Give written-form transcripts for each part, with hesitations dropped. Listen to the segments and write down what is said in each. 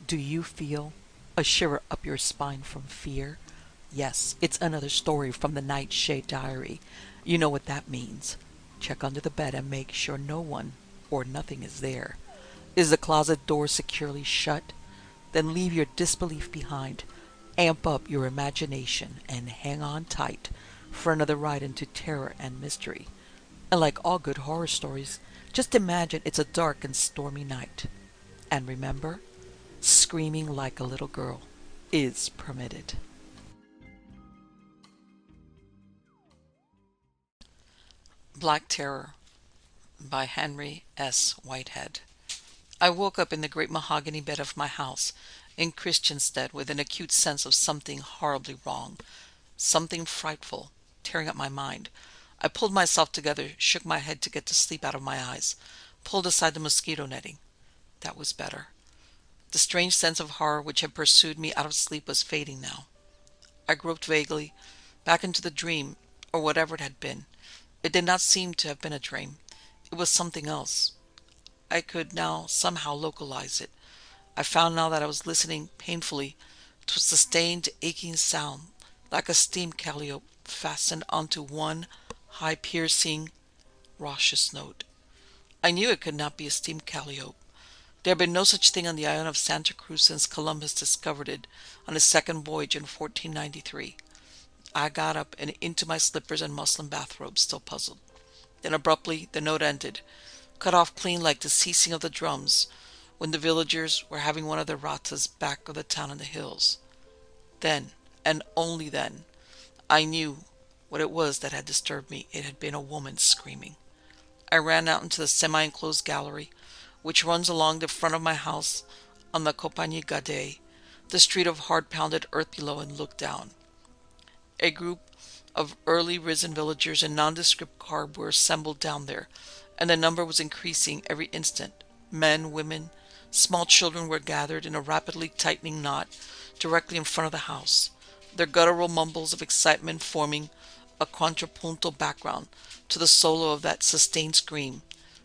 Do you feel a shiver up your spine from fear? Yes, it's another story from the Nightshade diary. You know what that means. Check under the bed and make sure no one or nothing is there. Is the closet door securely shut? Then leave your disbelief behind. Amp up your imagination and hang on tight for another ride into terror and mystery. And like all good horror stories, just imagine it's a dark and stormy night. And remember, screaming like a little girl is permitted. Black Terror by Henry S. Whitehead. I woke up in the great mahogany bed of my house in Christiansted with an acute sense of something horribly wrong, something frightful, tearing at my mind. I pulled myself together, shook my head to get the sleep out of my eyes, pulled aside the mosquito netting. That was better. The strange sense of horror which had pursued me out of sleep was fading now. I groped vaguely back into the dream, or whatever it had been. It did not seem to have been a dream. It was something else. I could now somehow localize it. I found now that I was listening painfully to a sustained aching sound, like a steam calliope fastened onto one high piercing, raucous note. I knew it could not be a steam calliope. There had been no such thing on the island of Santa Cruz since Columbus discovered it on his second voyage in 1493. I got up and into my slippers and muslin bathrobe, still puzzled. Then abruptly the note ended, cut off clean like the ceasing of the drums when the villagers were having one of their ratas back of the town in the hills. Then, and only then, I knew what it was that had disturbed me. It had been a woman screaming. I ran out into the semi-enclosed gallery, which runs along the front of my house on the Compagnie Gade, the street of hard-pounded earth below, and looked down. A group of early risen villagers in nondescript garb were assembled down there, and the number was increasing every instant. Men, women, small children were gathered in a rapidly tightening knot directly in front of the house, their guttural mumbles of excitement forming a contrapuntal background to the solo of that sustained scream,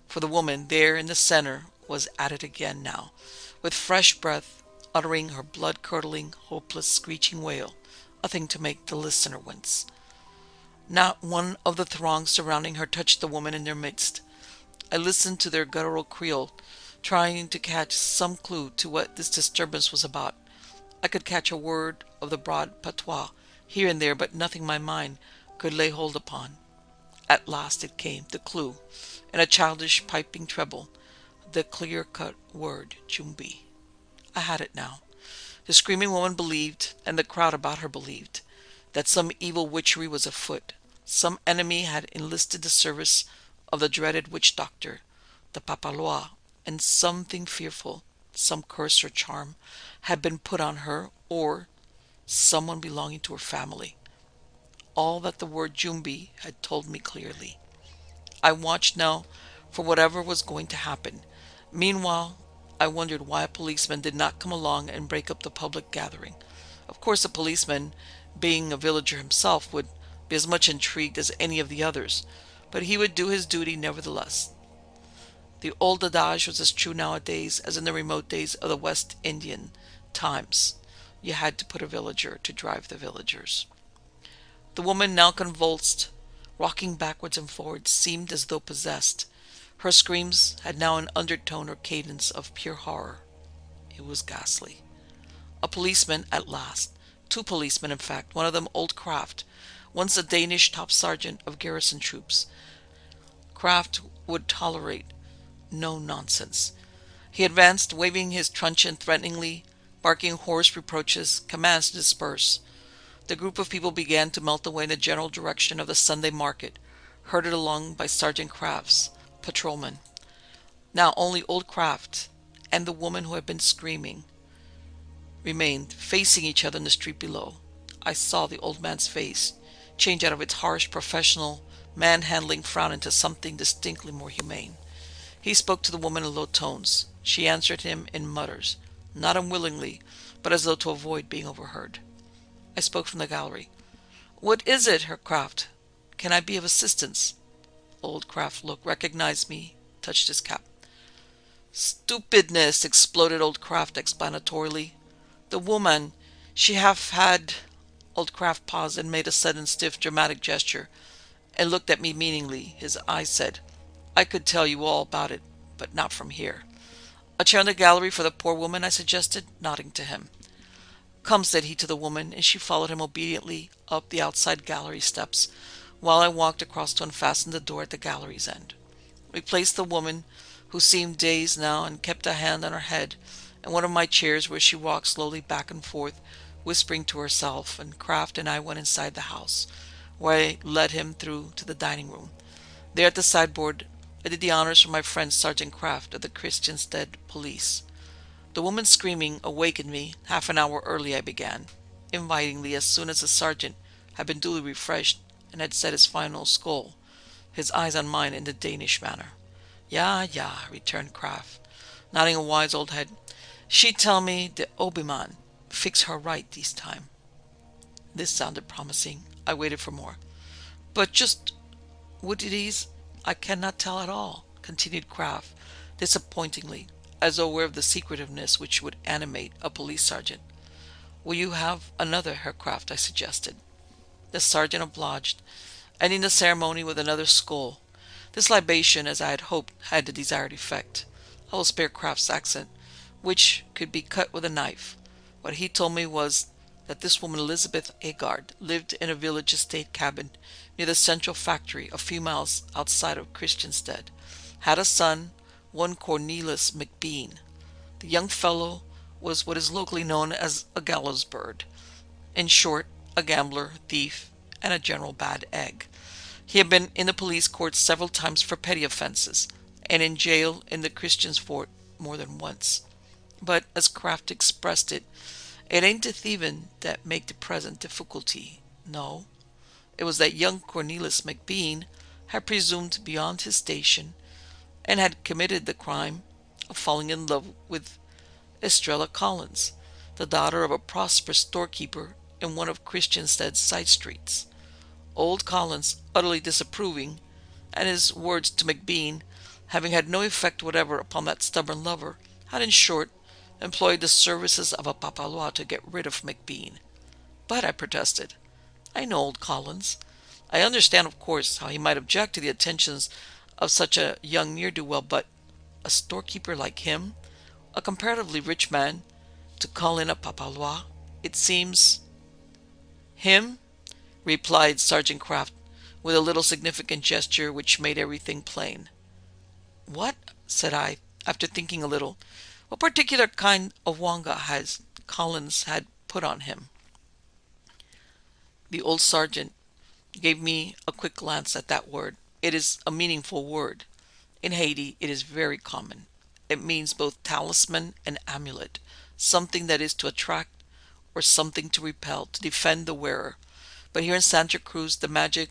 for the woman there in the center was at it again now, with fresh breath, uttering her blood-curdling, hopeless, screeching wail, a thing to make the listener wince. Not one of the throng surrounding her touched the woman in their midst. I listened to their guttural creole, trying to catch some clue to what this disturbance was about. I could catch a word of the broad patois here and there, but nothing my mind could lay hold upon. At last it came, the clue, in a childish piping treble, the clear-cut word, Jumbi. I had it now. The screaming woman believed, and the crowd about her believed, that some evil witchery was afoot. Some enemy had enlisted the service of the dreaded witch-doctor, the Papalois, and something fearful, some curse or charm, had been put on her, or someone belonging to her family. All that the word Jumbi had told me clearly. I watched now for whatever was going to happen. Meanwhile, I wondered why a policeman did not come along and break up the public gathering. Of course, a policeman, being a villager himself, would be as much intrigued as any of the others, but he would do his duty nevertheless. The old adage was as true nowadays as in the remote days of the West Indian times. You had to put a villager to drive the villagers. The woman, now convulsed, rocking backwards and forwards, seemed as though possessed. Her screams had now an undertone or cadence of pure horror. It was ghastly. A policeman at last. Two policemen, in fact, one of them old Kraft, once a Danish top sergeant of garrison troops. Kraft would tolerate no nonsense. He advanced, waving his truncheon threateningly, barking hoarse reproaches, commands to disperse. The group of people began to melt away in the general direction of the Sunday market, herded along by Sergeant Kraft's patrolmen. Now only old Kraft and the woman who had been screaming remained, facing each other in the street below. I saw the old man's face change out of its harsh, professional, manhandling frown into something distinctly more humane. He spoke to the woman in low tones. She answered him in mutters, not unwillingly, but as though to avoid being overheard. I spoke from the gallery. "What is it, Herr Kraft? Can I be of assistance?" Old Kraft recognized me, touched his cap. Stupidness! Exploded Old Craft explanatorily. The woman, she have had. Old Craft paused and made a sudden stiff dramatic gesture and looked at me meaningly. His eyes said, I could tell you all about it, but not from here. A chair in the gallery for the poor woman, I suggested, nodding to him. Come, said he to the woman, and she followed him obediently up the outside gallery steps, while I walked across to unfasten the door at the gallery's end. We placed the woman, who seemed dazed now and kept a hand on her head, in one of my chairs where she walked slowly back and forth, whispering to herself, and Kraft and I went inside the house, where I led him through to the dining room. There at the sideboard, I did the honors for my friend Sergeant Kraft of the Christiansted Police. The woman screaming awakened me. Half an hour early I began, invitingly, as soon as the sergeant had been duly refreshed and had said his final skål, his eyes on mine in the Danish manner. Ja, ja, returned Kraft, nodding a wise old head. She tell me the Obiman fix her right this time. This sounded promising. I waited for more. But just what it is, I cannot tell at all, continued Kraft, disappointingly, as though aware of the secretiveness which would animate a police sergeant. Will you have another, Herr Kraft? I suggested. The sergeant obliged, ending the ceremony with another skål. This libation, as I had hoped, had the desired effect. I will spare Kraft's accent, which could be cut with a knife. What he told me was that this woman Elizabeth Agard lived in a village estate cabin near the central factory a few miles outside of Christiansted, had a son, one Cornelius McBean. The young fellow was what is locally known as a gallows bird. In short, a gambler, thief, and a general bad egg. He had been in the police court several times for petty offenses, and in jail in the Christians' fort more than once. But, as Kraft expressed it, it ain't the thieving that make the present difficulty. No, it was that young Cornelius McBean had presumed beyond his station and had committed the crime of falling in love with Estrella Collins, the daughter of a prosperous storekeeper in one of Christiansted's side streets. Old Collins, utterly disapproving, and his words to McBean having had no effect whatever upon that stubborn lover, had in short employed the services of a papalois to get rid of McBean. But, I protested, I know old Collins. I understand, of course, how he might object to the attentions of such a young ne'er-do-well, but a storekeeper like him, a comparatively rich man, to call in a papalois, it seems... Him? Replied Sergeant Kraft, with a little significant gesture which made everything plain. What? Said I, after thinking a little. What particular kind of wanga has Collins had put on him? The old sergeant gave me a quick glance at that word. It is a meaningful word. In Haiti it is very common. It means both talisman and amulet, something that is to attract or something to repel, to defend the wearer. But here in Santa Cruz the magic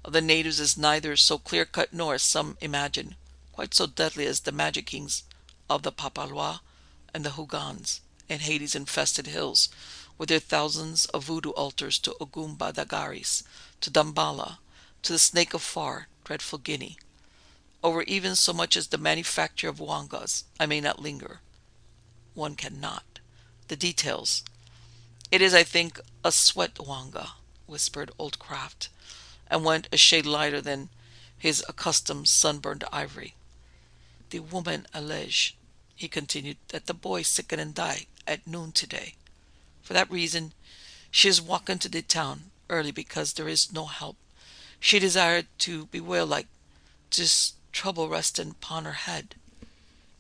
of the natives is neither so clear-cut nor, as some imagine, quite so deadly as the magic kings of the Papalois and the Hugans in Haiti's infested hills, with their thousands of voodoo altars to Ogumba Dagaris, to Dambala, to the Snake of Far, dreadful Guinea. Over even so much as the manufacture of wangas I may not linger. One cannot. The details. It is, I think, a sweat wanga, whispered old Kraft, and went a shade lighter than his accustomed sunburned ivory. The woman allege, he continued, that the boy sicken and die at noon today. For that reason, she is walking to the town early because there is no help. She desired to bewail like this trouble resting upon her head.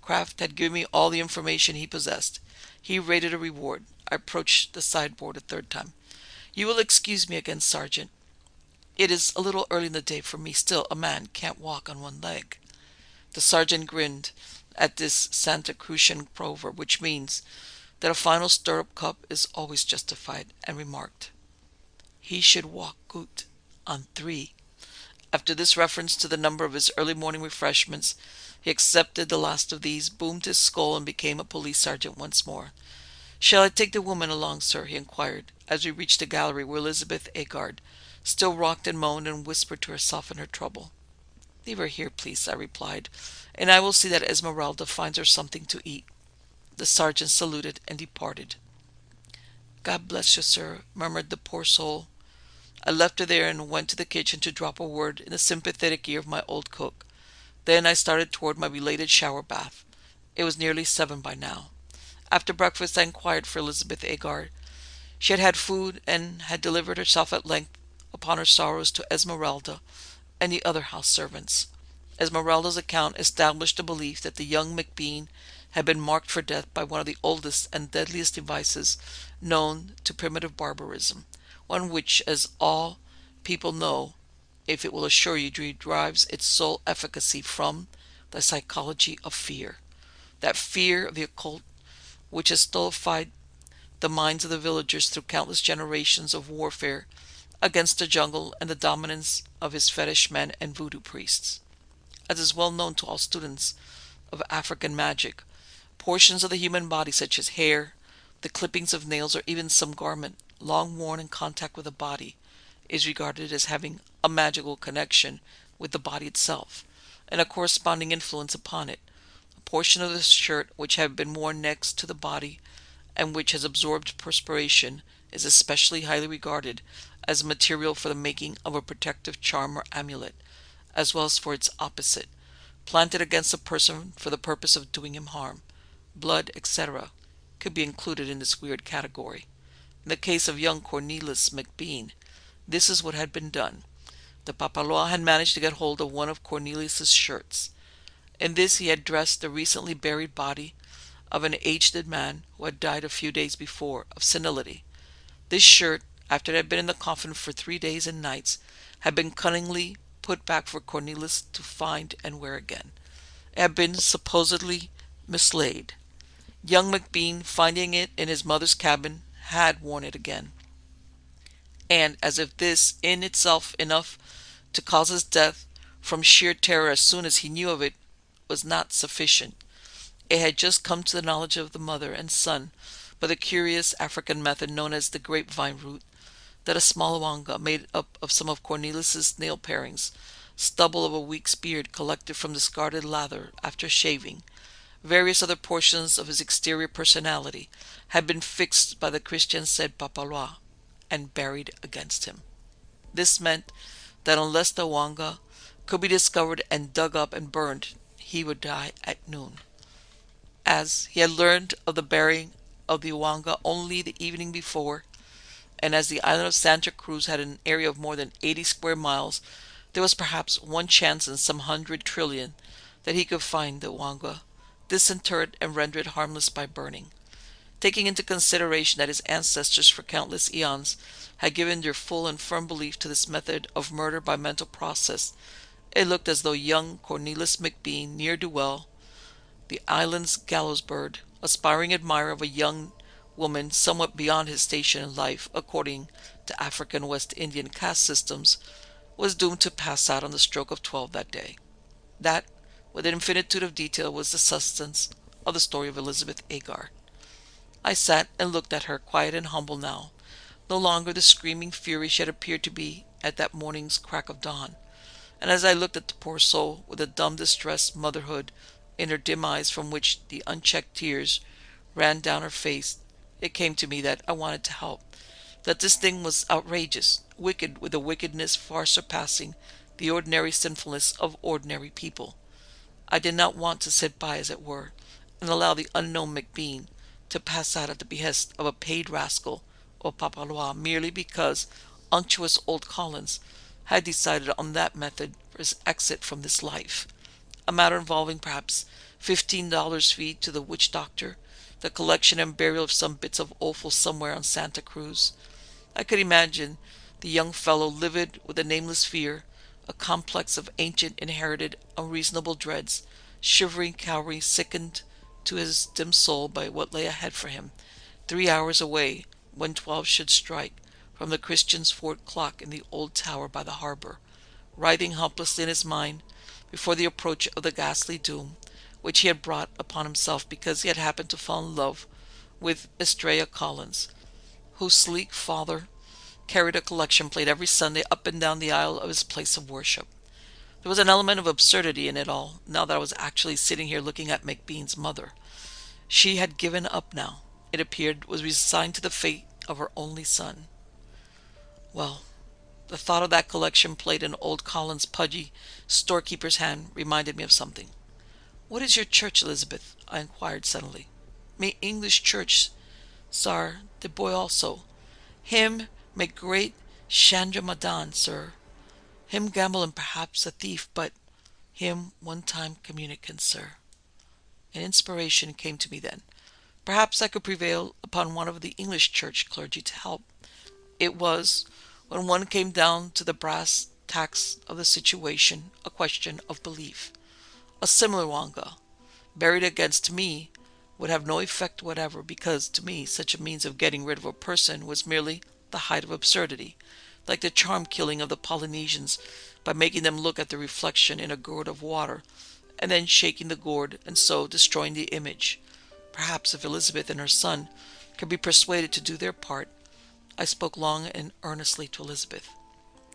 Kraft had given me all the information he possessed. He rated a reward. I approached the sideboard a third time. You will excuse me again, Sergeant. It is a little early in the day for me. Still, a man can't walk on one leg. The sergeant grinned at this Santa Crucian proverb, which means that a final stirrup cup is always justified, and remarked, he should walk gut on 3. After this reference to the number of his early morning refreshments, he accepted the last of these, boomed his skull, and became a police sergeant once more. Shall I take the woman along, sir? He inquired, as we reached the gallery where Elizabeth Agard still rocked and moaned and whispered to herself in her trouble. "Leave her here, please," I replied, "and I will see that Esmeralda finds her something to eat." The sergeant saluted and departed. "God bless you, sir," murmured the poor soul. I left her there and went to the kitchen to drop a word in the sympathetic ear of my old cook. Then I started toward my belated shower bath. It was nearly 7 by now. After breakfast I inquired for Elizabeth Agar. She had had food and had delivered herself at length upon her sorrows to Esmeralda and the other house servants. Esmeralda's account established the belief that the young McBean had been marked for death by one of the oldest and deadliest devices known to primitive barbarism, one which, as all people know, if it will assure you, derives its sole efficacy from the psychology of fear. That fear of the occult which has stultified the minds of the villagers through countless generations of warfare against the jungle and the dominance of his fetish men and voodoo priests. As is well known to all students of African magic, portions of the human body such as hair, the clippings of nails, or even some garment long worn in contact with the body is regarded as having a magical connection with the body itself, and a corresponding influence upon it. A portion of the shirt which had been worn next to the body and which has absorbed perspiration is especially highly regarded as a material for the making of a protective charm or amulet, as well as for its opposite, planted against a person for the purpose of doing him harm. Blood, etc., could be included in this weird category. In the case of young Cornelis McBean, this is what had been done. The Papalois had managed to get hold of one of Cornelius's shirts. In this he had dressed the recently buried body of an aged man who had died a few days before of senility. This shirt, after it had been in the coffin for 3 days and nights, had been cunningly put back for Cornelius to find and wear again. It had been supposedly mislaid. Young McBean, finding it in his mother's cabin, had worn it again. And as if this in itself enough to cause his death from sheer terror as soon as he knew of it was not sufficient, it had just come to the knowledge of the mother and son by the curious African method known as the grapevine root, that a small wanga made up of some of Cornelius's nail parings, stubble of a week's beard collected from discarded lather after shaving, various other portions of his exterior personality, had been fixed by the Christian said Papalois and buried against him. This meant that unless the wanga could be discovered and dug up and burned, he would die at noon. As he had learned of the burying of the wanga only the evening before, and as the island of Santa Cruz had an area of more than 80 square miles, there was perhaps one chance in some 100 trillion that he could find the wanga, disinter it, and render it harmless by burning. Taking into consideration that his ancestors for countless eons had given their full and firm belief to this method of murder by mental process, it looked as though young Cornelis McBean, ne'er-do-well, the island's gallows bird, aspiring admirer of a young woman somewhat beyond his station in life according to African West Indian caste systems, was doomed to pass out on the stroke of 12 that day. That, with an infinitude of detail, was the substance of the story of Elizabeth Agar. I sat and looked at her, quiet and humble now, no longer the screaming fury she had appeared to be at that morning's crack of dawn. And as I looked at the poor soul, with the dumb distress motherhood in her dim eyes from which the unchecked tears ran down her face, it came to me that I wanted to help, that this thing was outrageous, wicked with a wickedness far surpassing the ordinary sinfulness of ordinary people. I did not want to sit by, as it were, and allow the unknown McBean to pass out at the behest of a paid rascal or Papalois merely because unctuous old Collins had decided on that method for his exit from this life, a matter involving perhaps $15 fee to the witch doctor, the collection and burial of some bits of offal somewhere on Santa Cruz. I could imagine the young fellow livid with a nameless fear, a complex of ancient inherited unreasonable dreads, shivering, cowering, sickened to his dim soul by what lay ahead for him, 3 hours away, when 12 should strike, from the Christian's fort clock in the old tower by the harbor, writhing helplessly in his mind before the approach of the ghastly doom which he had brought upon himself because he had happened to fall in love with Estrella Collins, whose sleek father carried a collection plate every Sunday up and down the aisle of his place of worship. There was an element of absurdity in it all, now that I was actually sitting here looking at McBean's mother. She had given up now, it appeared, was resigned to the fate of her only son. Well, the thought of that collection plate in old Colin's pudgy storekeeper's hand reminded me of something. "What is your church, Elizabeth?" I inquired suddenly. "Me English church, sir, the boy also. Him make great Chandra Madan, sir. Him gamble and perhaps a thief, but him one time communicant, sir." An inspiration came to me then. Perhaps I could prevail upon one of the English church clergy to help. It was, when one came down to the brass tacks of the situation, a question of belief. A similar wanga, buried against me, would have no effect whatever, because to me such a means of getting rid of a person was merely the height of absurdity, like the charm killing of the Polynesians by making them look at the reflection in a gourd of water and then shaking the gourd and so destroying the image. Perhaps if Elizabeth and her son could be persuaded to do their part. I spoke long and earnestly to Elizabeth.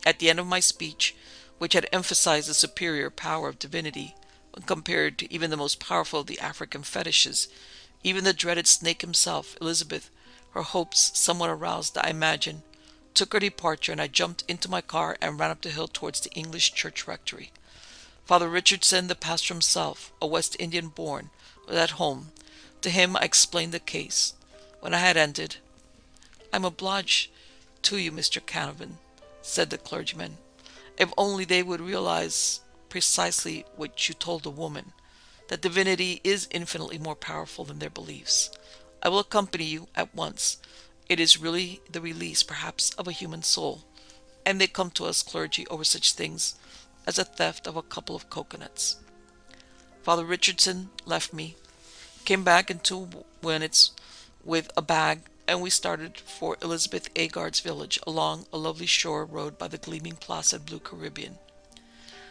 At the end of my speech, which had emphasized the superior power of divinity when compared to even the most powerful of the African fetishes, even the dreaded snake himself, Elizabeth, her hopes somewhat aroused, I imagine, took her departure, and I jumped into my car and ran up the hill towards the English church rectory. Father Richardson, the pastor himself, a West Indian born, was at home. To him I explained the case. When I had ended, "I'm obliged to you, Mr. Canavan," said the clergyman. "If only they would realize precisely what you told the woman, that divinity is infinitely more powerful than their beliefs. I will accompany you at once. It is really the release, perhaps, of a human soul, and they come to us clergy over such things as a theft of a couple of coconuts." Father Richardson left me, came back in 2 minutes with a bag, and we started for Elizabeth Agard's village along a lovely shore road by the gleaming placid blue Caribbean.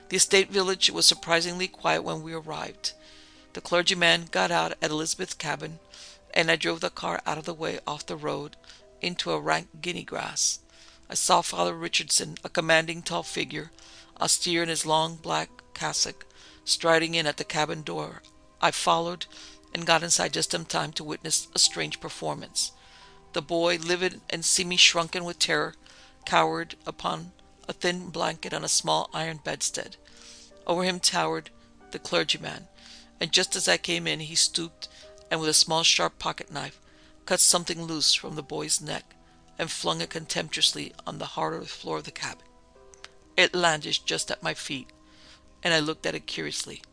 The estate village was surprisingly quiet when we arrived. The clergyman got out at Elizabeth's cabin, and I drove the car out of the way off the road into a rank guinea grass. I saw Father Richardson, a commanding tall figure, austere in his long black cassock, striding in at the cabin door. I followed and got inside just in time to witness a strange performance. The boy, livid and seeming shrunken with terror, cowered upon a thin blanket on a small iron bedstead. Over him towered the clergyman, and just as I came in he stooped and with a small sharp pocket knife cut something loose from the boy's neck and flung it contemptuously on the hard floor of the cabin. It landed just at my feet, and I looked at it curiously.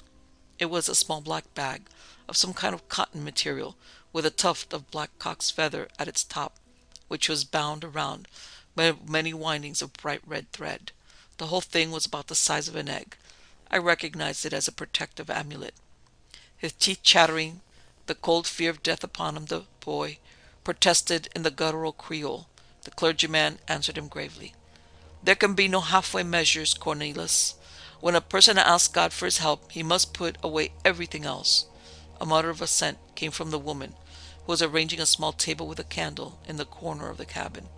It was a small black bag of some kind of cotton material with a tuft of black cock's feather at its top, which was bound around by many windings of bright red thread. The whole thing was about the size of an egg. I recognized it as a protective amulet. His teeth chattering, the cold fear of death upon him, the boy protested in the guttural Creole. The clergyman answered him gravely. "There can be no halfway measures, Cornelius. When a person asks God for his help, he must put away everything else." A mutter of assent came from the woman, who was arranging a small table with a candle in the corner of the cabin.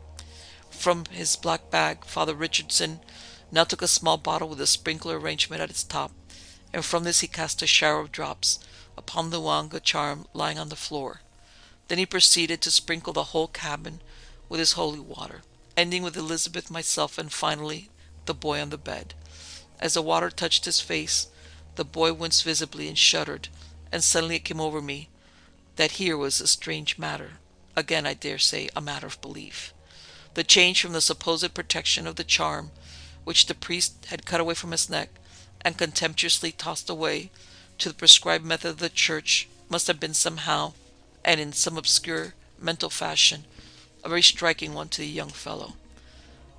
From his black bag, Father Richardson now took a small bottle with a sprinkler arrangement at its top, and from this he cast a shower of drops upon the wanga charm lying on the floor. Then he proceeded to sprinkle the whole cabin with his holy water, ending with Elizabeth, myself, and finally the boy on the bed. As the water touched his face, the boy winced visibly and shuddered, and suddenly it came over me that here was a strange matter, again I dare say a matter of belief. The change from the supposed protection of the charm, which the priest had cut away from his neck and contemptuously tossed away, to the prescribed method of the church must have been somehow, and in some obscure mental fashion, a very striking one to the young fellow.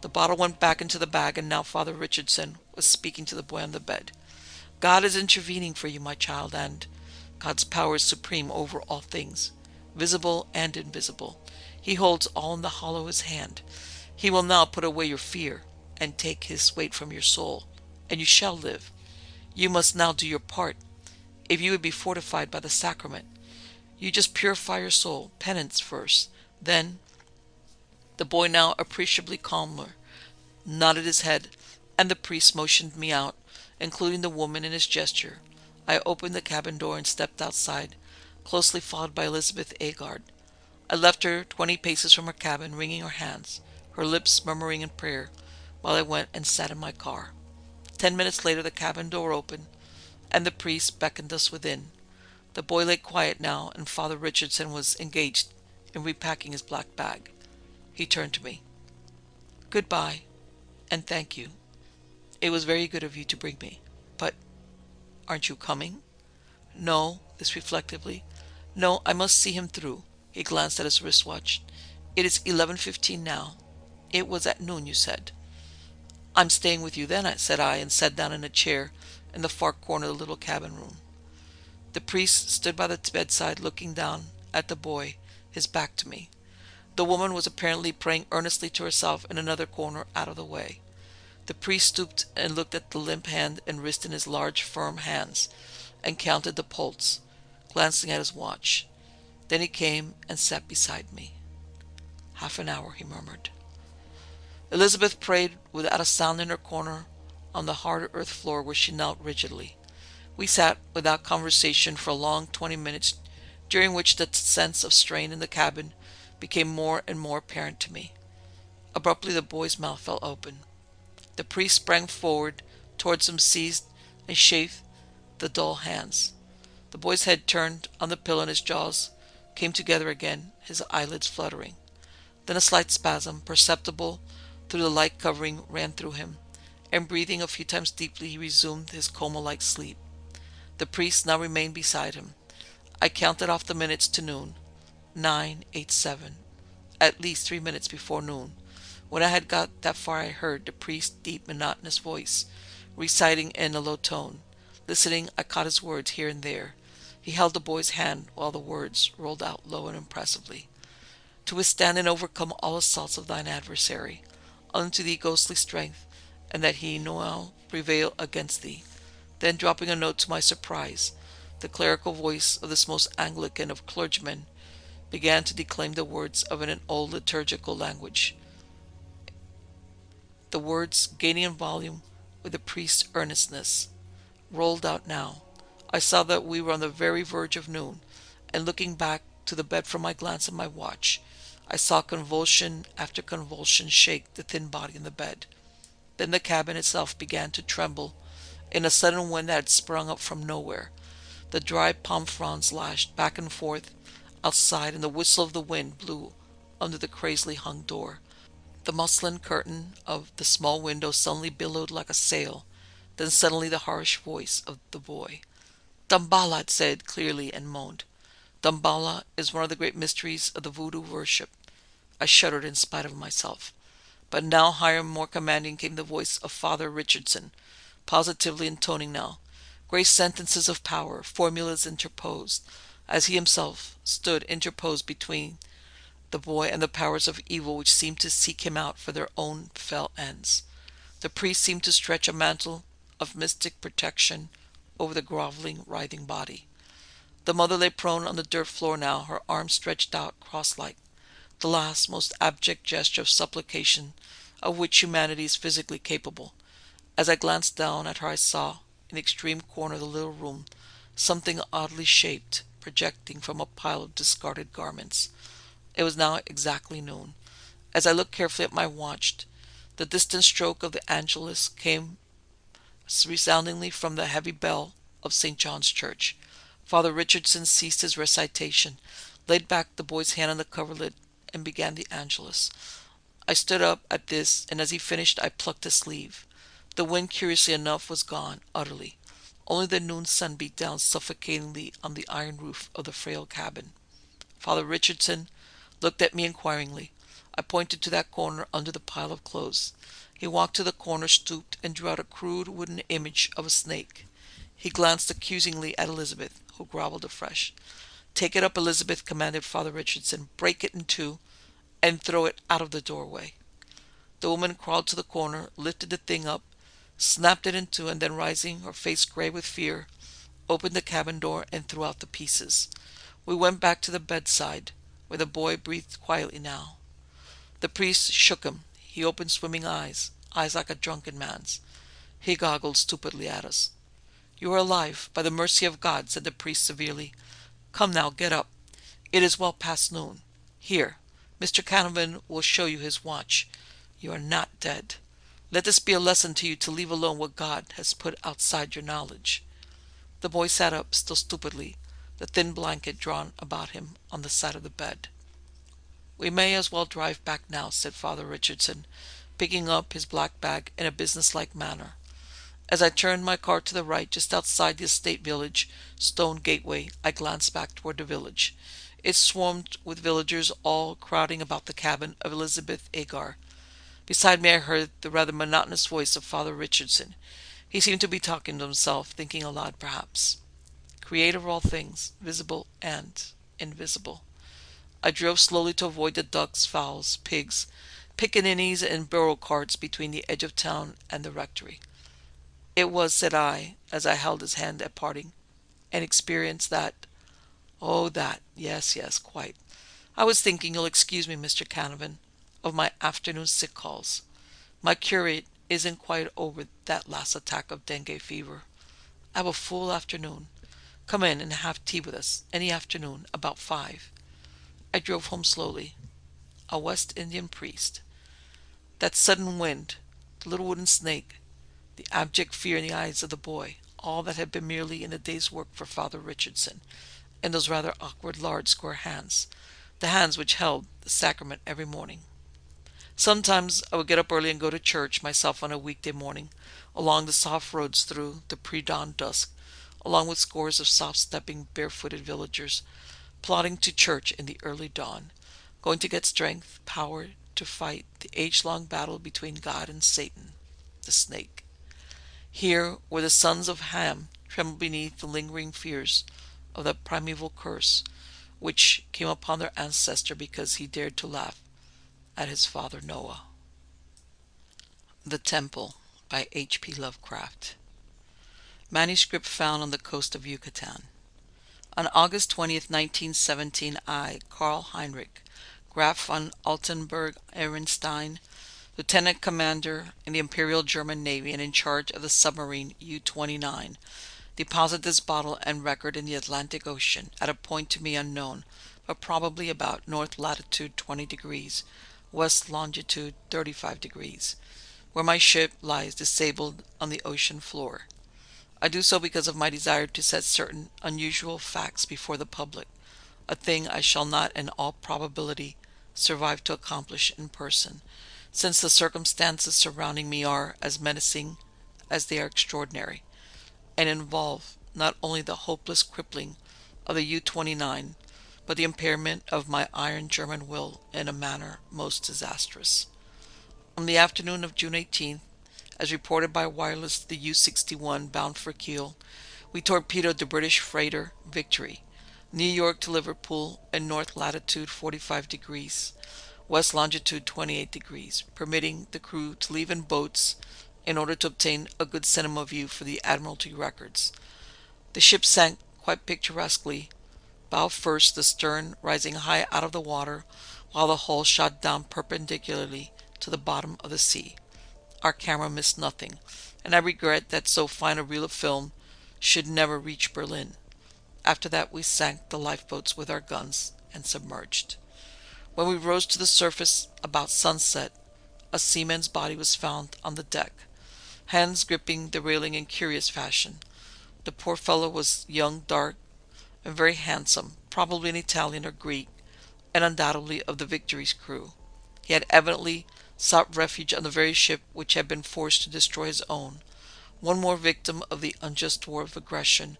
The bottle went back into the bag, and now Father Richardson was speaking to the boy on the bed. "God is intervening for you, my child, and God's power is supreme over all things, visible and invisible. He holds all in the hollow of his hand. He will now put away your fear and take his weight from your soul, and you shall live. You must now do your part, if you would be fortified by the sacrament. You just purify your soul, penance first, then—" The boy, now appreciably calmer, nodded his head, and the priest motioned me out including the woman in his gesture. I opened the cabin door and stepped outside, closely followed by Elizabeth Agard. I left her 20 paces from her cabin, wringing her hands, her lips murmuring in prayer, while I went and sat in my car. 10 minutes later the cabin door opened, and the priest beckoned us within. The boy lay quiet now, and Father Richardson was engaged in repacking his black bag. He turned to me. "Goodbye, and thank you. It was very good of you to bring me. But aren't you coming?" "No," this reflectively. "No, I must see him through." He glanced at his wristwatch. "It is 11:15 now. It was at noon, you said." "I'm staying with you then," said I, and sat down in a chair in the far corner of the little cabin room. The priest stood by the bedside, looking down at the boy, his back to me. The woman was apparently praying earnestly to herself in another corner out of the way. The priest stooped and looked at the limp hand and wrist in his large, firm hands, and counted the pulse, glancing at his watch. Then he came and sat beside me. "Half an hour," he murmured. Elizabeth prayed without a sound in her corner on the hard earth floor where she knelt rigidly. We sat without conversation for a long 20 minutes, during which the sense of strain in the cabin became more and more apparent to me. Abruptly the boy's mouth fell open. The priest sprang forward towards him, seized and chafed the dull hands. The boy's head turned on the pillow and his jaws came together again, his eyelids fluttering. Then a slight spasm, perceptible through the light covering, ran through him, and breathing a few times deeply he resumed his coma-like sleep. The priest now remained beside him. I counted off the minutes to noon. 9, 8, 7. At least 3 minutes before noon. When I had got that far I heard the priest's deep monotonous voice, reciting in a low tone. Listening, I caught his words here and there. He held the boy's hand while the words rolled out low and impressively. "To withstand and overcome all assaults of thine adversary, unto thee ghostly strength, and that he now prevail against thee." Then, dropping a note to my surprise, the clerical voice of this most Anglican of clergymen began to declaim the words of an old liturgical language. The words, gaining in volume with the priest's earnestness, rolled out now. I saw that we were on the very verge of noon, and looking back to the bed from my glance at my watch, I saw convulsion after convulsion shake the thin body in the bed. Then the cabin itself began to tremble in a sudden wind that had sprung up from nowhere. The dry palm fronds lashed back and forth outside, and the whistle of the wind blew under the crazily hung door. The muslin curtain of the small window suddenly billowed like a sail. Then suddenly the harsh voice of the boy. "Damballa," it said clearly, and moaned. Damballa is one of the great mysteries of the voodoo worship. I shuddered in spite of myself. But now higher and more commanding came the voice of Father Richardson, positively intoning now. Great sentences of power, formulas interposed, as he himself stood interposed between the boy and the powers of evil which seemed to seek him out for their own fell ends. The priest seemed to stretch a mantle of mystic protection over the groveling, writhing body. The mother lay prone on the dirt floor now, her arms stretched out cross-like, the last, most abject gesture of supplication of which humanity is physically capable. As I glanced down at her I saw, in the extreme corner of the little room, something oddly shaped, projecting from a pile of discarded garments. It was now exactly noon. As I looked carefully at my watch, the distant stroke of the Angelus came resoundingly from the heavy bell of St. John's Church. Father Richardson ceased his recitation, laid back the boy's hand on the coverlid, and began the Angelus. I stood up at this, and as he finished I plucked a sleeve. The wind, curiously enough, was gone, utterly. Only the noon sun beat down suffocatingly on the iron roof of the frail cabin. Father Richardson looked at me inquiringly. I pointed to that corner under the pile of clothes. He walked to the corner, stooped, and drew out a crude wooden image of a snake. He glanced accusingly at Elizabeth, who grovelled afresh. "Take it up, Elizabeth," commanded Father Richardson. "Break it in two, and throw it out of the doorway." The woman crawled to the corner, lifted the thing up, snapped it in two, and then, rising, her face gray with fear, opened the cabin door and threw out the pieces. We went back to the bedside, where the boy breathed quietly now. The priest shook him. He opened swimming eyes, eyes like a drunken man's. He goggled stupidly at us. "You are alive, by the mercy of God," said the priest severely. "Come now, get up. It is well past noon. Here, Mr. Canavan will show you his watch. You are not dead. Let this be a lesson to you to leave alone what God has put outside your knowledge." The boy sat up, still stupidly, the thin blanket drawn about him on the side of the bed. "We may as well drive back now," said Father Richardson, picking up his black bag in a businesslike manner. As I turned my car to the right, just outside the estate village stone gateway, I glanced back toward the village. It swarmed with villagers, all crowding about the cabin of Elizabeth Agar. Beside me I heard the rather monotonous voice of Father Richardson. He seemed to be talking to himself, thinking aloud perhaps. Creator of all things, visible and invisible. I drove slowly to avoid the ducks, fowls, pigs, pickaninnies, and burro carts between the edge of town and the rectory. "It was," said I, as I held his hand at parting, "an experience that—" "Oh, that. Yes, yes, quite. I was thinking, you'll excuse me, Mr. Canavan, of my afternoon sick calls. My curate isn't quite over that last attack of dengue fever. I have a full afternoon. Come in and have tea with us, any afternoon, about 5. I drove home slowly. A West Indian priest. That sudden wind, the little wooden snake, the abject fear in the eyes of the boy, all that had been merely in a day's work for Father Richardson, and those rather awkward large square hands, the hands which held the sacrament every morning. Sometimes I would get up early and go to church myself on a weekday morning, along the soft roads through the pre-dawn dusk, along with scores of soft-stepping, barefooted villagers, plodding to church in the early dawn, going to get strength, power to fight the age-long battle between God and Satan, the snake. Here, where the sons of Ham trembled beneath the lingering fears of that primeval curse which came upon their ancestor because he dared to laugh at his father Noah. The Temple by H.P. Lovecraft. Manuscript found on the coast of Yucatan. On August 20th, 1917, I, Karl Heinrich, Graf von Altenburg-Ehrenstein, Lieutenant Commander in the Imperial German Navy and in charge of the submarine U-29, deposit this bottle and record in the Atlantic Ocean at a point to me unknown, but probably about north latitude 20 degrees, west longitude 35 degrees, where my ship lies disabled on the ocean floor. I do so because of my desire to set certain unusual facts before the public, a thing I shall not in all probability survive to accomplish in person, since the circumstances surrounding me are as menacing as they are extraordinary, and involve not only the hopeless crippling of the U-29, but the impairment of my iron German will in a manner most disastrous. On the afternoon of June 18th, as reported by wireless to the U-61 bound for Kiel, we torpedoed the British freighter Victory, New York to Liverpool in north latitude 45 degrees, west longitude 28 degrees, permitting the crew to leave in boats in order to obtain a good cinema view for the Admiralty records. The ship sank quite picturesquely, bow first, the stern rising high out of the water, while the hull shot down perpendicularly to the bottom of the sea. Our camera missed nothing, and I regret that so fine a reel of film should never reach Berlin. After that we sank the lifeboats with our guns and submerged. When we rose to the surface about sunset, a seaman's body was found on the deck, hands gripping the railing in curious fashion. The poor fellow was young, dark, and very handsome, probably an Italian or Greek, and undoubtedly of the Victory's crew. He had evidently sought refuge on the very ship which had been forced to destroy his own, one more victim of the unjust war of aggression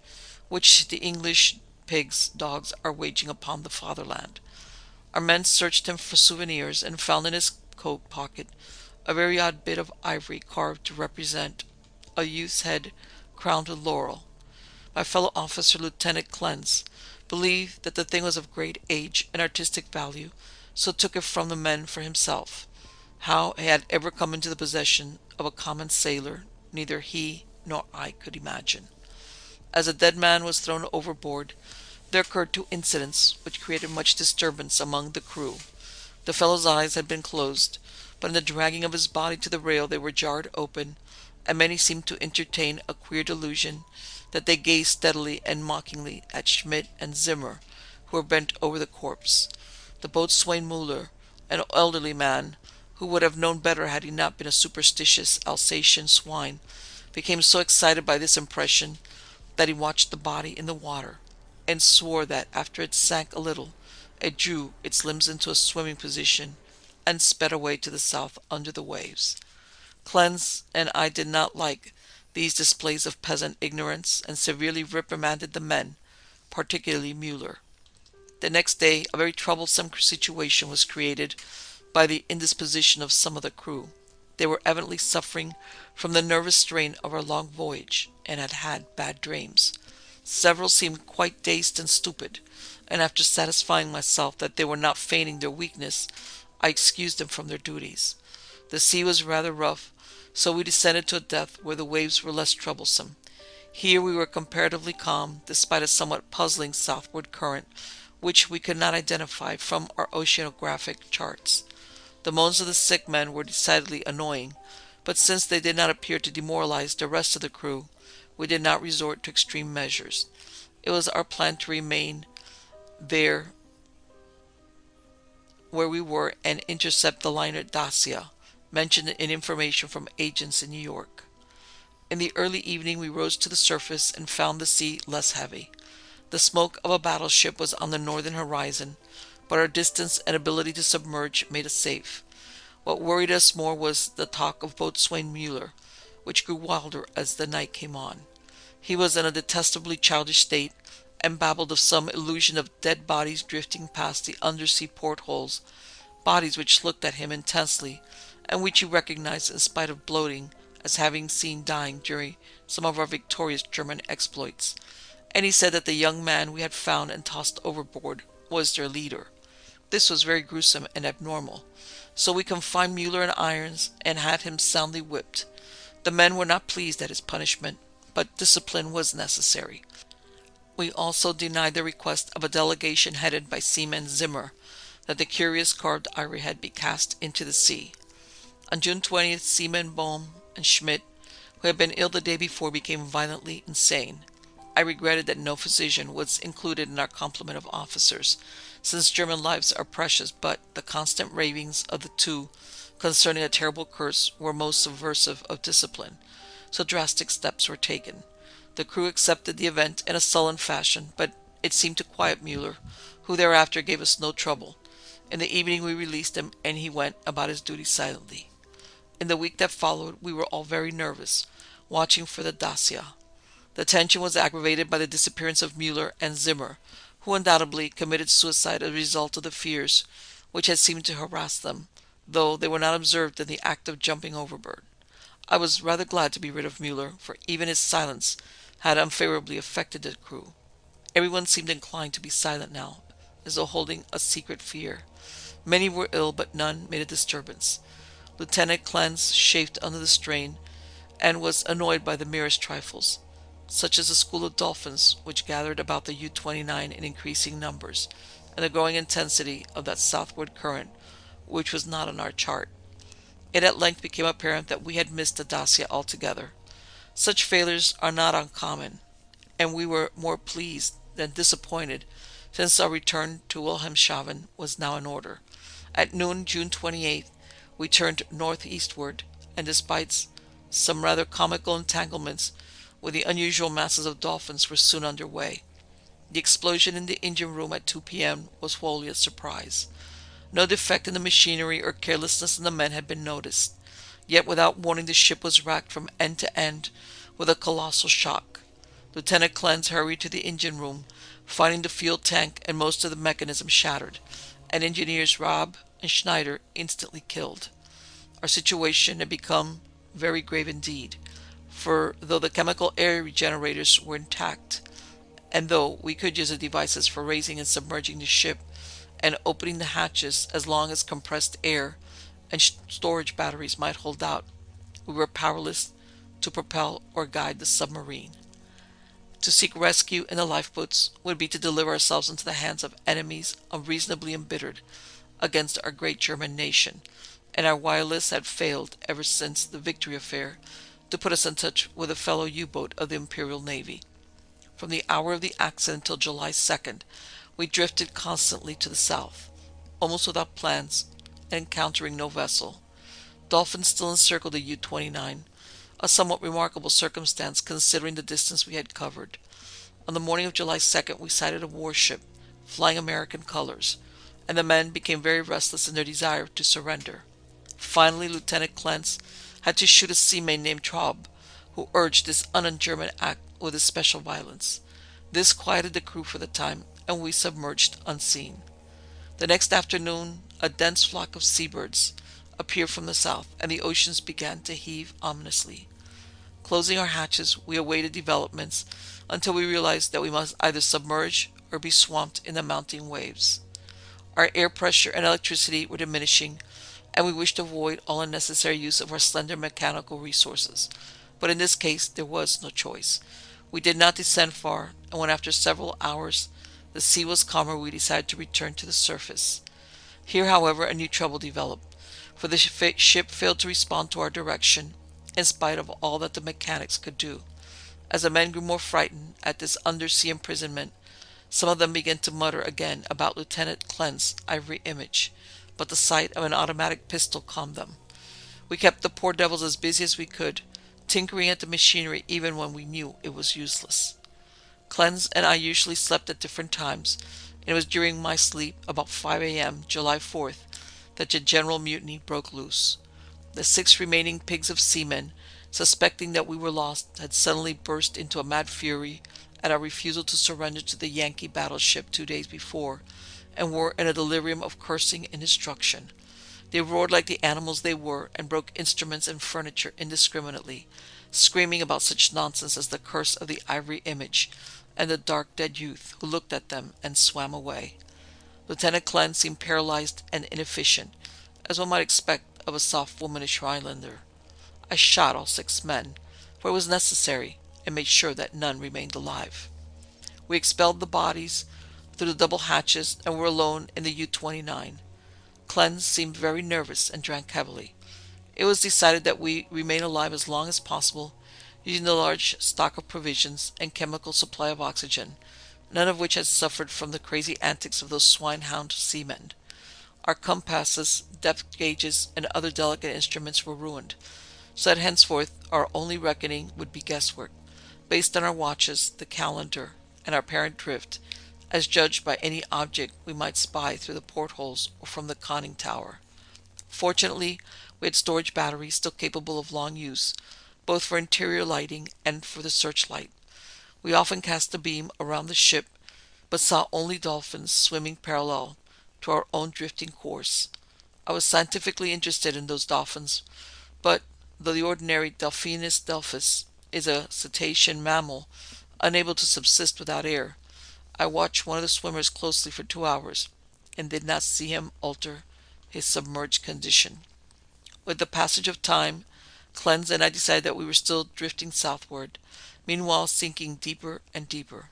which the English pigs' dogs are waging upon the fatherland. Our men searched him for souvenirs and found in his coat pocket a very odd bit of ivory carved to represent a youth's head crowned with laurel. My fellow officer, Lieutenant Clens, believed that the thing was of great age and artistic value, so took it from the men for himself. How it had ever come into the possession of a common sailor, neither he nor I could imagine. As the dead man was thrown overboard, there occurred 2 incidents which created much disturbance among the crew. The fellow's eyes had been closed, but in the dragging of his body to the rail they were jarred open, and many seemed to entertain a queer delusion that they gazed steadily and mockingly at Schmidt and Zimmer, who were bent over the corpse. The boatswain Muller, an elderly man, who would have known better had he not been a superstitious Alsatian swine, became so excited by this impression that he watched the body in the water, and swore that after it sank a little, it drew its limbs into a swimming position and sped away to the south under the waves. Cleanse and I did not like these displays of peasant ignorance, and severely reprimanded the men, particularly Muller. The next day a very troublesome situation was created by the indisposition of some of the crew. They were evidently suffering from the nervous strain of our long voyage, and had had bad dreams. Several seemed quite dazed and stupid, and after satisfying myself that they were not feigning their weakness, I excused them from their duties. The sea was rather rough, so we descended to a depth where the waves were less troublesome. Here we were comparatively calm, despite a somewhat puzzling southward current, which we could not identify from our oceanographic charts. The moans of the sick men were decidedly annoying, but since they did not appear to demoralize the rest of the crew, we did not resort to extreme measures. It was our plan to remain there where we were and intercept the liner Dacia, mentioned in information from agents in New York. In the early evening we rose to the surface and found the sea less heavy. The smoke of a battleship was on the northern horizon, but our distance and ability to submerge made us safe. What worried us more was the talk of boatswain Muller, which grew wilder as the night came on. He was in a detestably childish state, and babbled of some illusion of dead bodies drifting past the undersea portholes, bodies which looked at him intensely, and which he recognized in spite of bloating as having seen dying during some of our victorious German exploits, and he said that the young man we had found and tossed overboard was their leader. This was very gruesome and abnormal, so we confined Muller in irons and had him soundly whipped. The men were not pleased at his punishment, but discipline was necessary. We also denied the request of a delegation headed by Seaman Zimmer that the curious carved ivory head be cast into the sea. On June 20th, Seaman Bohm and Schmidt, who had been ill the day before, became violently insane. I regretted that no physician was included in our complement of officers, since German lives are precious, but the constant ravings of the two concerning a terrible curse were most subversive of discipline, so drastic steps were taken. The crew accepted the event in a sullen fashion, but it seemed to quiet Muller, who thereafter gave us no trouble. In the evening we released him, and he went about his duty silently. In the week that followed we were all very nervous, watching for the Dacia. The tension was aggravated by the disappearance of Muller and Zimmer, who undoubtedly committed suicide as a result of the fears which had seemed to harass them, though they were not observed in the act of jumping overboard. I was rather glad to be rid of Muller, for even his silence had unfavorably affected the crew. Everyone seemed inclined to be silent now, as though holding a secret fear. Many were ill, but none made a disturbance. Lieutenant Clance chafed under the strain, and was annoyed by the merest trifles, such as a school of dolphins which gathered about the U-29 in increasing numbers, and the growing intensity of that southward current which was not on our chart. It at length became apparent that we had missed the Dacia altogether. Such failures are not uncommon, and we were more pleased than disappointed, since our return to Wilhelmshaven was now in order. At noon, June 28th, we turned northeastward, and despite some rather comical entanglements with the unusual masses of dolphins, were soon under way. The explosion in the engine room at 2 p.m. was wholly a surprise. No defect in the machinery or carelessness in the men had been noticed, yet without warning the ship was racked from end to end with a colossal shock. Lieutenant Clance hurried to the engine room, finding the fuel tank and most of the mechanism shattered, and engineers Raab and Schneider instantly killed. Our situation had become very grave indeed, for though the chemical air regenerators were intact, and though we could use the devices for raising and submerging the ship and opening the hatches as long as compressed air and storage batteries might hold out, we were powerless to propel or guide the submarine. To seek rescue in the lifeboats would be to deliver ourselves into the hands of enemies unreasonably embittered against our great German nation, and our wireless had failed ever since the Victory affair to put us in touch with a fellow U-boat of the Imperial Navy. From the hour of the accident until July 2nd, we drifted constantly to the south, almost without plans, and encountering no vessel. Dolphins still encircled the U-29, a somewhat remarkable circumstance considering the distance we had covered. On the morning of July 2nd, we sighted a warship, flying American colors, and the men became very restless in their desire to surrender. Finally, Lieutenant Clance had to shoot a seaman named Traub, who urged this un-German act with his special violence. This quieted the crew for the time, and we submerged unseen. The next afternoon, a dense flock of seabirds appeared from the south, and the oceans began to heave ominously. Closing our hatches, we awaited developments until we realized that we must either submerge or be swamped in the mounting waves. Our air pressure and electricity were diminishing, and we wished to avoid all unnecessary use of our slender mechanical resources. But in this case, there was no choice. We did not descend far, and when after several hours the sea was calmer, we decided to return to the surface. Here, however, a new trouble developed, for the ship failed to respond to our direction, in spite of all that the mechanics could do. As the men grew more frightened at this undersea imprisonment, some of them began to mutter again about Lieutenant Clen's ivory image, but the sight of an automatic pistol calmed them. We kept the poor devils as busy as we could, tinkering at the machinery even when we knew it was useless. Clens and I usually slept at different times, and it was during my sleep, about 5 a.m., July 4th, that the general mutiny broke loose. The 6 remaining pigs of seamen, suspecting that we were lost, had suddenly burst into a mad fury at our refusal to surrender to the Yankee battleship 2 days before, and were in a delirium of cursing and destruction. They roared like the animals they were, and broke instruments and furniture indiscriminately, screaming about such nonsense as the curse of the ivory image, and the dark dead youth who looked at them and swam away. Lieutenant Clen seemed paralyzed and inefficient, as one might expect of a soft womanish Highlander. I shot all 6 men, for it was necessary, and made sure that none remained alive. We expelled the bodies through the double hatches and were alone in the U-29. Clens seemed very nervous and drank heavily. It was decided that we remain alive as long as possible, using the large stock of provisions and chemical supply of oxygen, none of which had suffered from the crazy antics of those swine-hound seamen. Our compasses, depth gauges, and other delicate instruments were ruined, so that henceforth our only reckoning would be guesswork, based on our watches, the calendar, and our apparent drift, as judged by any object we might spy through the portholes or from the conning tower. Fortunately, we had storage batteries still capable of long use, both for interior lighting and for the searchlight. We often cast a beam around the ship, but saw only dolphins swimming parallel to our own drifting course. I was scientifically interested in those dolphins, but though the ordinary Delphinus delphis is a cetacean mammal unable to subsist without air, I watched one of the swimmers closely for 2 hours, and did not see him alter his submerged condition. With the passage of time, Clens and I decided that we were still drifting southward, meanwhile sinking deeper and deeper.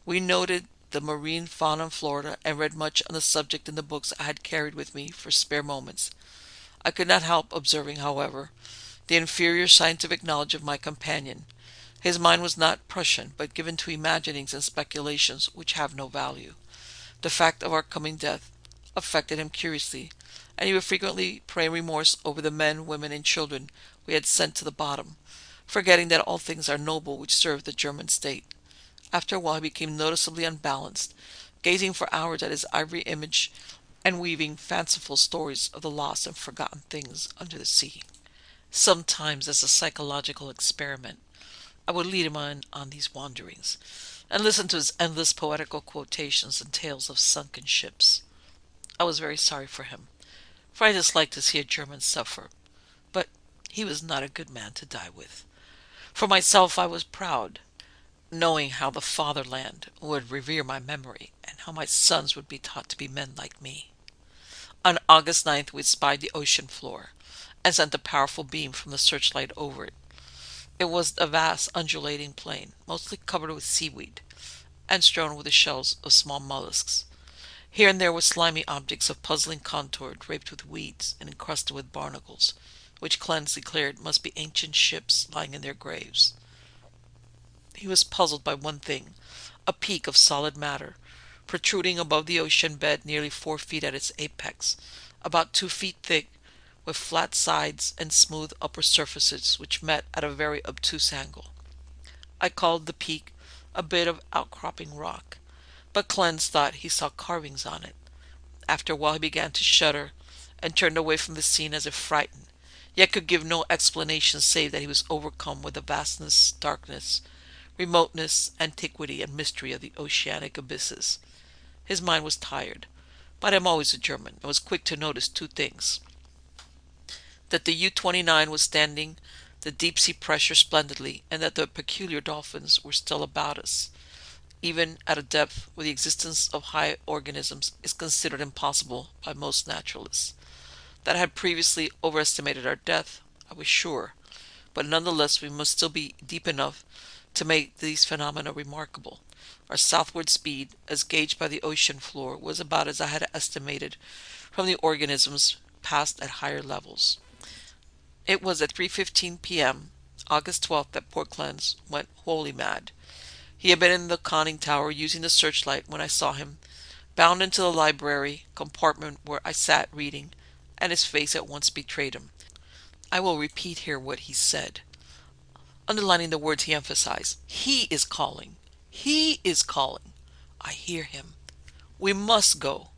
We noted the marine fauna in Florida and read much on the subject in the books I had carried with me for spare moments. I could not help observing, however, the inferior scientific knowledge of my companion. His mind was not Prussian, but given to imaginings and speculations which have no value. The fact of our coming death affected him curiously, and he would frequently pray in remorse over the men, women, and children we had sent to the bottom, forgetting that all things are noble which serve the German state. After a while he became noticeably unbalanced, gazing for hours at his ivory image and weaving fanciful stories of the lost and forgotten things under the sea. Sometimes, as a psychological experiment, I would lead him on these wanderings, and listen to his endless poetical quotations and tales of sunken ships. I was very sorry for him, for I disliked to see a German suffer, but he was not a good man to die with. For myself, I was proud, knowing how the fatherland would revere my memory, and how my sons would be taught to be men like me. On August 9th, we spied the ocean floor, and sent a powerful beam from the searchlight over it. It was a vast undulating plain, mostly covered with seaweed, and strewn with the shells of small mollusks. Here and there were slimy objects of puzzling contour draped with weeds and encrusted with barnacles, which Cleanse declared must be ancient ships lying in their graves. He was puzzled by one thing: a peak of solid matter, protruding above the ocean bed nearly 4 feet at its apex, about 2 feet thick, with flat sides and smooth upper surfaces which met at a very obtuse angle. I called the peak a bit of outcropping rock, but Cleanse thought he saw carvings on it. After a while he began to shudder, and turned away from the scene as if frightened, yet could give no explanation save that he was overcome with the vastness, darkness, remoteness, antiquity, and mystery of the oceanic abysses. His mind was tired, but I am always a German, and was quick to notice two things: that the U-29 was standing the deep-sea pressure splendidly, and that the peculiar dolphins were still about us, even at a depth where the existence of high organisms is considered impossible by most naturalists. That I had previously overestimated our depth, I was sure, but nonetheless we must still be deep enough to make these phenomena remarkable. Our southward speed, as gauged by the ocean floor, was about as I had estimated from the organisms passed at higher levels. It was at 3:15 p.m., August 12th, that poor Cleanse went wholly mad. He had been in the conning tower using the searchlight when I saw him, bound into the library compartment where I sat reading, and his face at once betrayed him. I will repeat here what he said, underlining the words he emphasized. "He is calling. He is calling. I hear him. We must go."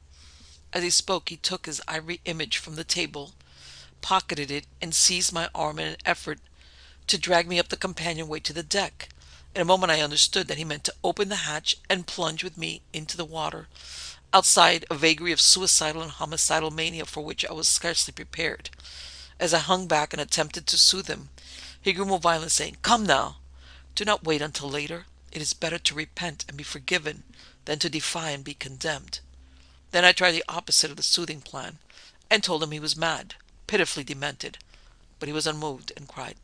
As he spoke, he took his ivory image from the table, pocketed it, and seized my arm in an effort to drag me up the companionway to the deck. In a moment I understood that he meant to open the hatch and plunge with me into the water, outside a vagary of suicidal and homicidal mania for which I was scarcely prepared. As I hung back and attempted to soothe him, he grew more violent, saying, "Come now! Do not wait until later. It is better to repent and be forgiven than to defy and be condemned." Then I tried the opposite of the soothing plan, and told him he was mad, pitifully demented. But he was unmoved, and cried,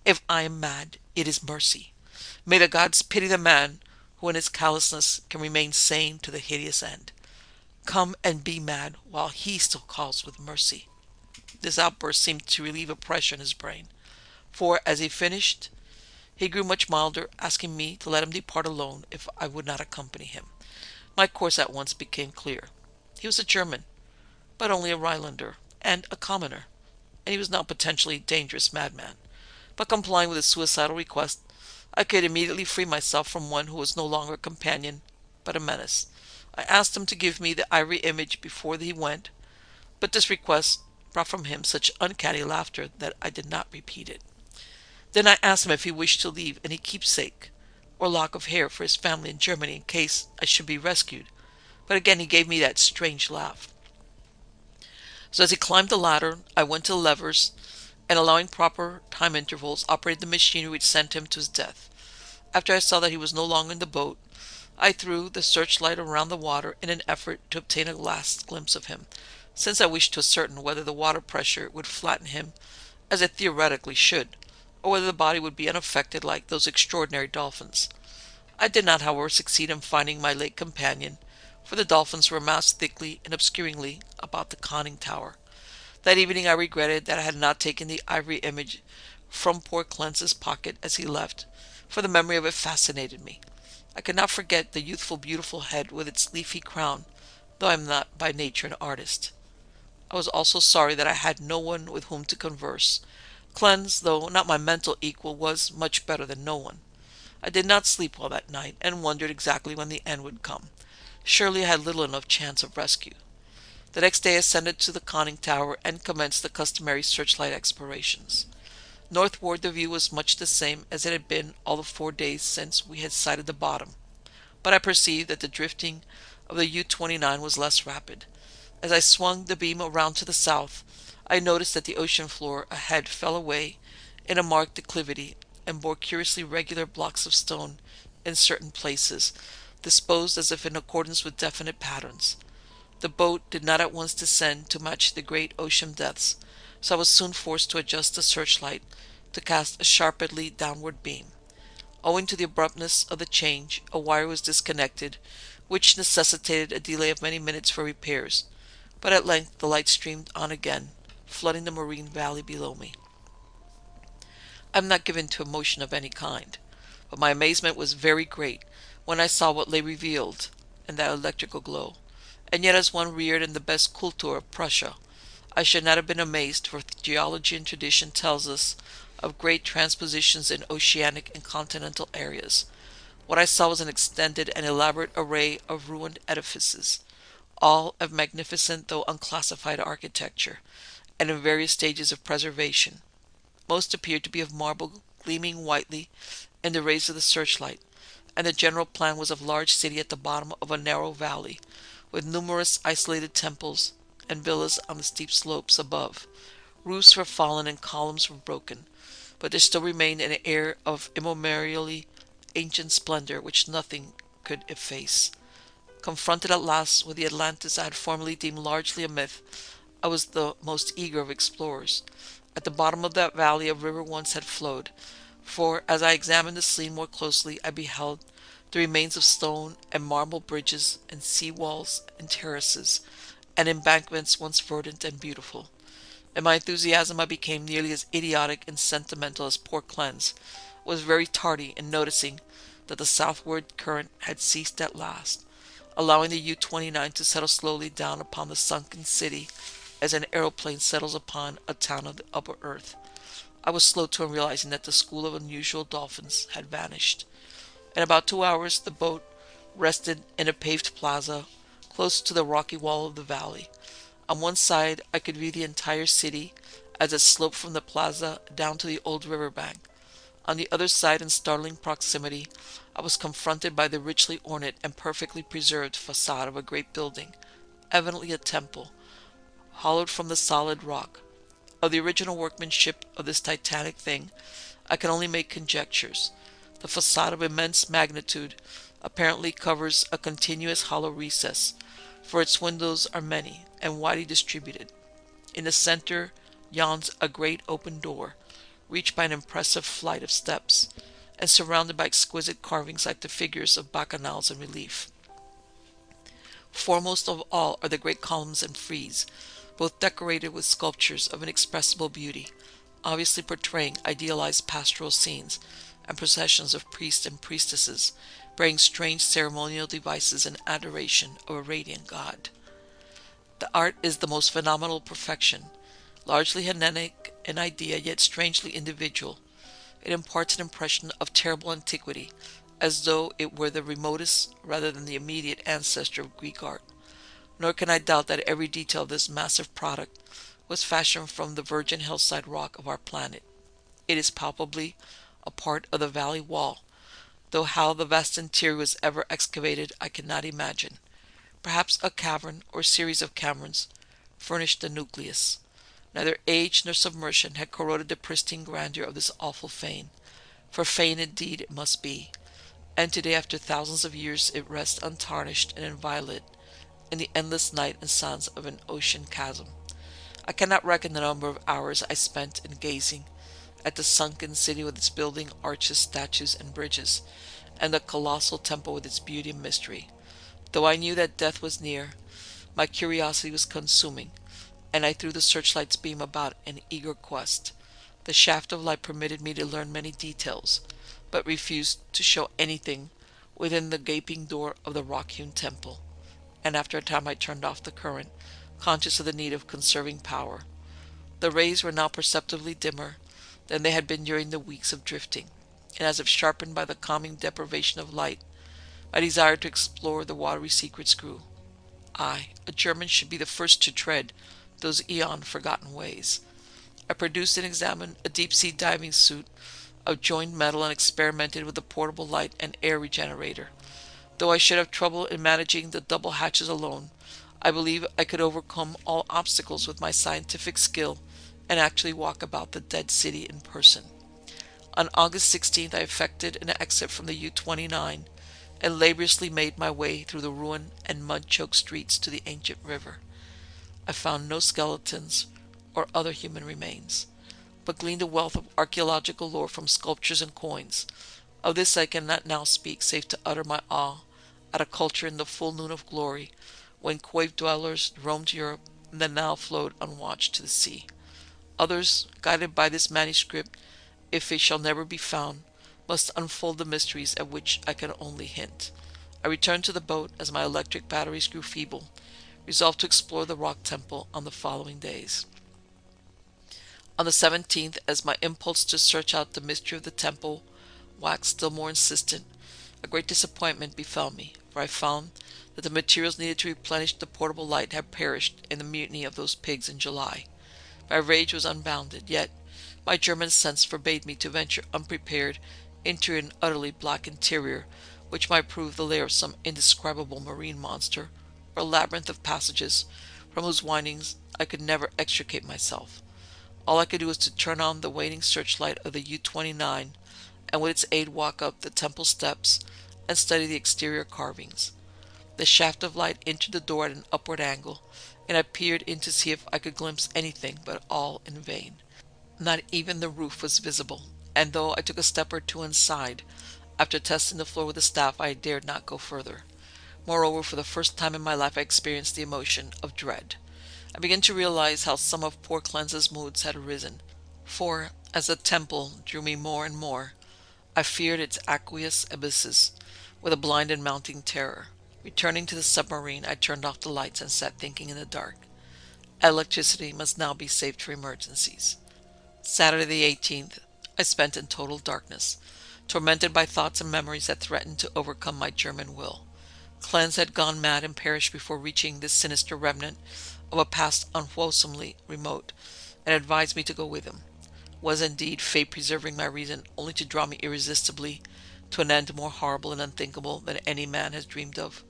"If I am mad, it is mercy. May the gods pity the man who in his callousness can remain sane to the hideous end. Come and be mad while he still calls with mercy." This outburst seemed to relieve a pressure in his brain, for as he finished, he grew much milder, asking me to let him depart alone if I would not accompany him. My course at once became clear. He was a German, but only a Rhinelander, and a commoner, and he was not potentially a dangerous madman. By complying with his suicidal request, I could immediately free myself from one who was no longer a companion, but a menace. I asked him to give me the ivory image before he went, but this request brought from him such uncanny laughter that I did not repeat it. Then I asked him if he wished to leave any keepsake or lock of hair for his family in Germany in case I should be rescued, but again he gave me that strange laugh. So as he climbed the ladder, I went to the levers, and allowing proper time intervals, operated the machinery which sent him to his death. After I saw that he was no longer in the boat, I threw the searchlight around the water in an effort to obtain a last glimpse of him, since I wished to ascertain whether the water pressure would flatten him, as it theoretically should, or whether the body would be unaffected like those extraordinary dolphins. I did not, however, succeed in finding my late companion, for the dolphins were massed thickly and obscuringly about the conning tower. That evening I regretted that I had not taken the ivory image from poor Cleanse's pocket as he left, for the memory of it fascinated me. I could not forget the youthful, beautiful head with its leafy crown, though I am not by nature an artist. I was also sorry that I had no one with whom to converse. Cleanse, though not my mental equal, was much better than no one. I did not sleep well that night, and wondered exactly when the end would come. Surely I had little enough chance of rescue. The next day I ascended to the conning tower and commenced the customary searchlight explorations. Northward the view was much the same as it had been all the 4 days since we had sighted the bottom, but I perceived that the drifting of the U-29 was less rapid. As I swung the beam around to the south, I noticed that the ocean floor ahead fell away in a marked declivity and bore curiously regular blocks of stone in certain places, disposed as if in accordance with definite patterns. The boat did not at once descend to match the great ocean depths, so I was soon forced to adjust the searchlight to cast a sharply downward beam. Owing to the abruptness of the change, a wire was disconnected, which necessitated a delay of many minutes for repairs, but at length the light streamed on again, flooding the marine valley below me. I'm not given to emotion of any kind, but my amazement was very great when I saw what lay revealed in that electrical glow. And yet, as one reared in the best Kultur of Prussia, I should not have been amazed, for geology and tradition tells us of great transpositions in oceanic and continental areas. What I saw was an extended and elaborate array of ruined edifices, all of magnificent though unclassified architecture, and in various stages of preservation. Most appeared to be of marble, gleaming whitely in the rays of the searchlight, and the general plan was of a large city at the bottom of a narrow valley, with numerous isolated temples and villas on the steep slopes above. Roofs were fallen and columns were broken, but there still remained an air of immemorially ancient splendor which nothing could efface. Confronted at last with the Atlantis I had formerly deemed largely a myth, I was the most eager of explorers. At the bottom of that valley a river once had flowed, for as I examined the scene more closely I beheld the remains of stone and marble bridges and sea walls and terraces and embankments once verdant and beautiful. In my enthusiasm I became nearly as idiotic and sentimental as poor Cleanse, was very tardy in noticing that the southward current had ceased at last, allowing the U-29 to settle slowly down upon the sunken city as an aeroplane settles upon a town of the upper earth. I was slow to in realizing that the school of unusual dolphins had vanished. In about 2 hours the boat rested in a paved plaza close to the rocky wall of the valley. On one side I could view the entire city as it sloped from the plaza down to the old river bank. On the other side, in startling proximity, I was confronted by the richly ornate and perfectly preserved facade of a great building, evidently a temple, hollowed from the solid rock. Of the original workmanship of this titanic thing, I can only make conjectures. The facade of immense magnitude apparently covers a continuous hollow recess, for its windows are many and widely distributed. In the center yawns a great open door, reached by an impressive flight of steps, and surrounded by exquisite carvings like the figures of bacchanals in relief. Foremost of all are the great columns and frieze, both decorated with sculptures of inexpressible beauty, obviously portraying idealized pastoral scenes and processions of priests and priestesses, bearing strange ceremonial devices in adoration of a radiant god. The art is the most phenomenal perfection, largely Hellenic in idea, yet strangely individual. It imparts an impression of terrible antiquity, as though it were the remotest rather than the immediate ancestor of Greek art. Nor can I doubt that every detail of this massive product was fashioned from the virgin hillside rock of our planet. It is palpably a part of the valley wall, though how the vast interior was ever excavated I cannot imagine. Perhaps a cavern or series of caverns furnished the nucleus. Neither age nor submersion had corroded the pristine grandeur of this awful fane, for fane indeed it must be, and today after thousands of years it rests untarnished and inviolate in the endless night and silence of an ocean chasm. I cannot reckon the number of hours I spent in gazing at the sunken city with its building, arches, statues, and bridges, and the colossal temple with its beauty and mystery. Though I knew that death was near, my curiosity was consuming, and I threw the searchlight's beam about in eager quest. The shaft of light permitted me to learn many details, but refused to show anything within the gaping door of the rock-hewn temple, and after a time I turned off the current, conscious of the need of conserving power. The rays were now perceptibly dimmer than they had been during the weeks of drifting, and as if sharpened by the calming deprivation of light, my desire to explore the watery secrets grew. I, a German, should be the first to tread those eon-forgotten ways. I produced and examined a deep-sea diving suit of joined metal and experimented with a portable light and air regenerator. Though I should have trouble in managing the double hatches alone, I believe I could overcome all obstacles with my scientific skill and actually walk about the dead city in person. On August 16th I effected an exit from the U-29 and laboriously made my way through the ruined and mud-choked streets to the ancient river. I found no skeletons or other human remains, but gleaned a wealth of archaeological lore from sculptures and coins. Of this I cannot now speak, save to utter my awe at a culture in the full noon of glory, when cave dwellers roamed Europe and the Nile flowed unwatched to the sea. Others, guided by this manuscript if it shall never be found, must unfold the mysteries at which I can only hint. I returned to the boat as my electric batteries grew feeble, resolved to explore the rock temple on the following days. On the 17th, as my impulse to search out the mystery of the temple waxed still more insistent, a great disappointment befell me, for I found that the materials needed to replenish the portable light had perished in the mutiny of those pigs in July. My rage was unbounded, yet my German sense forbade me to venture unprepared into an utterly black interior, which might prove the lair of some indescribable marine monster, or a labyrinth of passages from whose windings I could never extricate myself. All I could do was to turn on the waning searchlight of the U-29, and with its aid walk up the temple steps and study the exterior carvings. The shaft of light entered the door at an upward angle, and I peered in to see if I could glimpse anything, but all in vain. Not even the roof was visible, and though I took a step or two inside, after testing the floor with a staff, I dared not go further. Moreover, for the first time in my life I experienced the emotion of dread. I began to realize how some of poor Cleanse's moods had arisen, for, as the temple drew me more and more, I feared its aqueous abysses with a blind and mounting terror. Returning to the submarine, I turned off the lights and sat thinking in the dark. Electricity must now be saved for emergencies. Saturday the 18th, I spent in total darkness, tormented by thoughts and memories that threatened to overcome my German will. Cleanse had gone mad and perished before reaching this sinister remnant of a past unwholesomely remote, and advised me to go with him. Was indeed fate preserving my reason only to draw me irresistibly to an end more horrible and unthinkable than any man has dreamed of?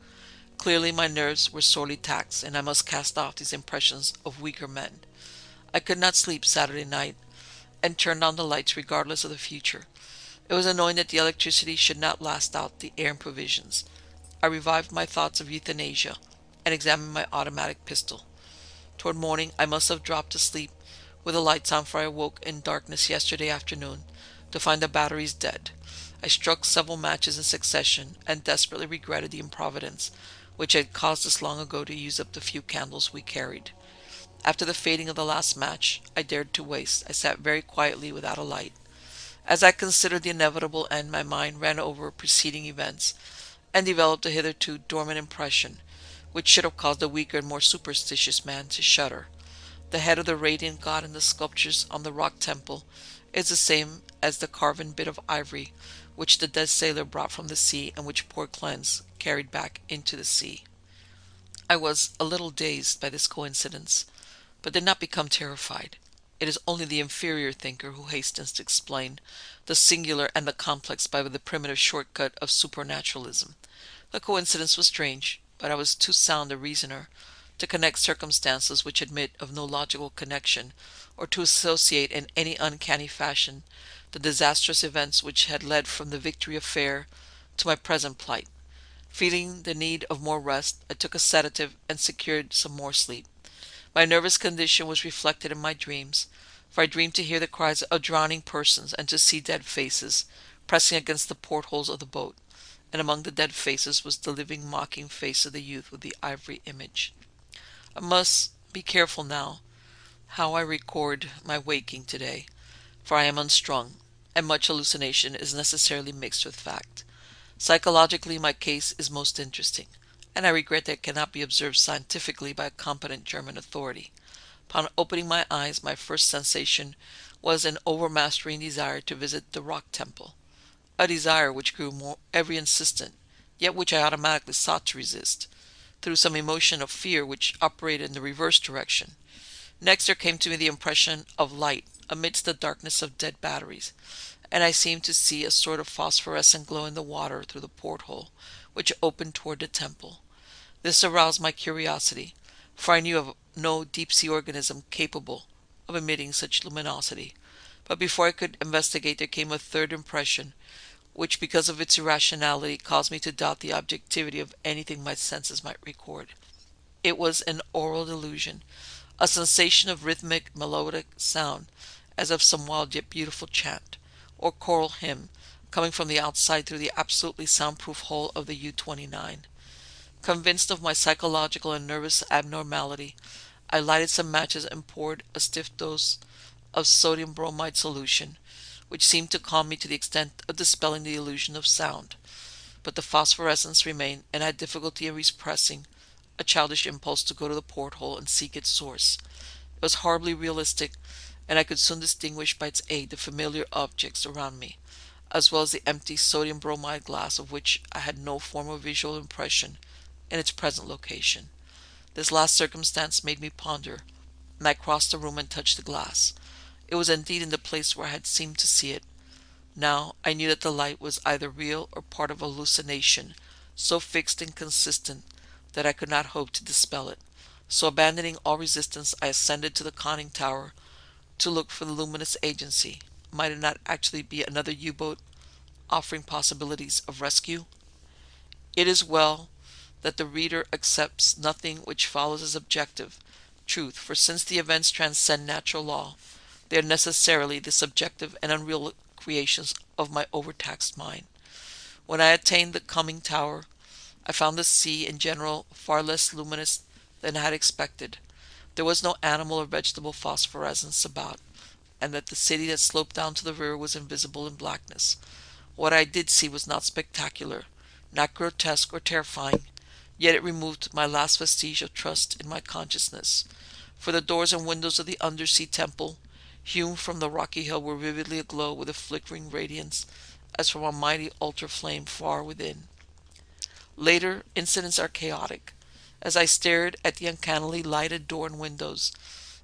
Clearly my nerves were sorely taxed, and I must cast off these impressions of weaker men. I could not sleep Saturday night, and turned on the lights regardless of the future. It was annoying that the electricity should not last out the air and provisions. I revived my thoughts of euthanasia, and examined my automatic pistol. Toward morning I must have dropped to sleep with the lights on, for I awoke in darkness yesterday afternoon to find the batteries dead. I struck several matches in succession, and desperately regretted the improvidence which had caused us long ago to use up the few candles we carried. After the fading of the last match I dared to waste, I sat very quietly without a light. As I considered the inevitable end, my mind ran over preceding events, and developed a hitherto dormant impression, which should have caused a weaker and more superstitious man to shudder. The head of the radiant god in the sculptures on the rock temple is the same as the carven bit of ivory which the dead sailor brought from the sea, and which poor Cleanse carried back into the sea. I was a little dazed by this coincidence, but did not become terrified. It is only the inferior thinker who hastens to explain the singular and the complex by the primitive shortcut of supernaturalism. The coincidence was strange, but I was too sound a reasoner to connect circumstances which admit of no logical connection, or to associate in any uncanny fashion the disastrous events which had led from the Victory affair to my present plight. Feeling the need of more rest, I took a sedative and secured some more sleep. My nervous condition was reflected in my dreams, for I dreamed to hear the cries of drowning persons and to see dead faces pressing against the portholes of the boat, and among the dead faces was the living mocking face of the youth with the ivory image. I must be careful now how I record my waking today, for I am unstrung, and much hallucination is necessarily mixed with fact. Psychologically my case is most interesting, and I regret that it cannot be observed scientifically by a competent German authority. Upon opening my eyes, my first sensation was an overmastering desire to visit the rock temple, a desire which grew more every instant, yet which I automatically sought to resist, through some emotion of fear which operated in the reverse direction. Next there came to me the impression of light amidst the darkness of dead batteries, and I seemed to see a sort of phosphorescent glow in the water through the porthole which opened toward the temple. This aroused my curiosity, for I knew of no deep-sea organism capable of emitting such luminosity. But before I could investigate, there came a third impression, which, because of its irrationality, caused me to doubt the objectivity of anything my senses might record. It was an aural delusion, a sensation of rhythmic, melodic sound, as of some wild yet beautiful chant, or choral hymn, coming from the outside through the absolutely soundproof hull of the U-29. Convinced of my psychological and nervous abnormality, I lighted some matches and poured a stiff dose of sodium bromide solution, which seemed to calm me to the extent of dispelling the illusion of sound. But the phosphorescence remained, and I had difficulty in repressing a childish impulse to go to the porthole and seek its source. It was horribly realistic, and I could soon distinguish by its aid the familiar objects around me, as well as the empty sodium bromide glass of which I had no former visual impression in its present location. This last circumstance made me ponder, and I crossed the room and touched the glass. It was indeed in the place where I had seemed to see it. Now I knew that the light was either real or part of hallucination, so fixed and consistent that I could not hope to dispel it. So abandoning all resistance, I ascended to the conning tower to look for the luminous agency. Might it not actually be another U-boat offering possibilities of rescue? It is well that the reader accepts nothing which follows as objective truth, for since the events transcend natural law, they are necessarily the subjective and unreal creations of my overtaxed mind. When I attained the conning tower, I found the sea in general far less luminous than I had expected. There was no animal or vegetable phosphorescence about, and that the city that sloped down to the river was invisible in blackness. What I did see was not spectacular, not grotesque or terrifying, yet it removed my last vestige of trust in my consciousness, for the doors and windows of the undersea temple, hewn from the rocky hill, were vividly aglow with a flickering radiance as from a mighty altar flame far within. Later incidents are chaotic. As I stared at the uncannily lighted door and windows,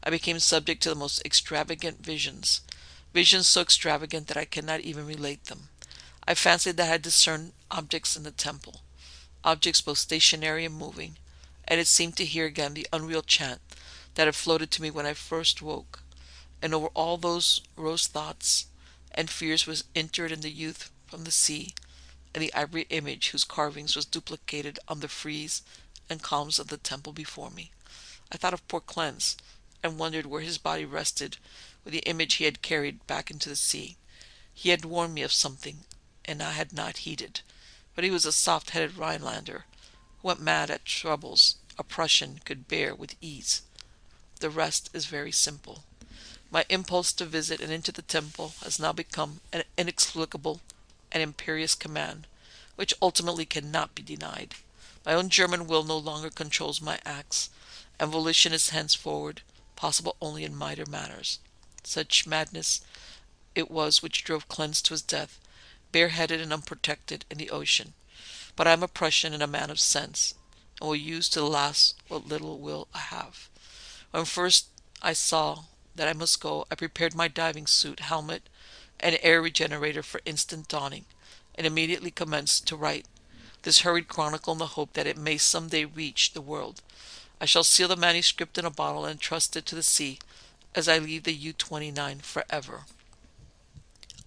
I became subject to the most extravagant visions, visions so extravagant that I cannot even relate them. I fancied that I had discerned objects in the temple, objects both stationary and moving, and it seemed to hear again the unreal chant that had floated to me when I first woke. And over all those rose thoughts and fears was interred in the youth from the sea, and the ivory image whose carvings was duplicated on the frieze and columns of the temple before me. I thought of poor Cleanse, and wondered where his body rested with the image he had carried back into the sea. He had warned me of something, and I had not heeded. But he was a soft-headed Rhinelander, who went mad at troubles a Prussian could bear with ease. The rest is very simple. My impulse to visit and enter the temple has now become an inexplicable and imperious command, which ultimately cannot be denied. My own German will no longer controls my acts, and volition is henceforward possible only in minor matters. Such madness it was which drove Cleanse to his death, bareheaded and unprotected in the ocean. But I am a Prussian and a man of sense, and will use to the last what little will I have. When first I saw that I must go, I prepared my diving suit, helmet, and air regenerator for instant donning, and immediately commenced to write this hurried chronicle in the hope that it may some day reach the world. I shall seal the manuscript in a bottle and trust it to the sea as I leave the U-29 forever.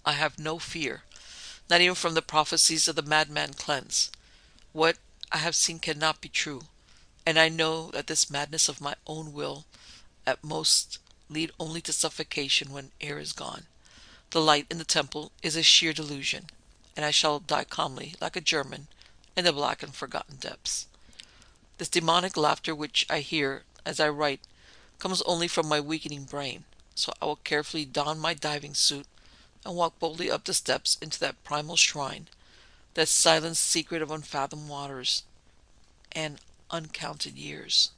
I have no fear, not even from the prophecies of the madman Cleanse. What I have seen cannot be true, and I know that this madness of my own will at most lead only to suffocation when air is gone. The light in the temple is a sheer delusion, and I shall die calmly, like a German, in the black and forgotten depths. This demonic laughter which I hear as I write comes only from my weakening brain, so I will carefully don my diving suit and walk boldly up the steps into that primal shrine, that silent secret of unfathomed waters and uncounted years.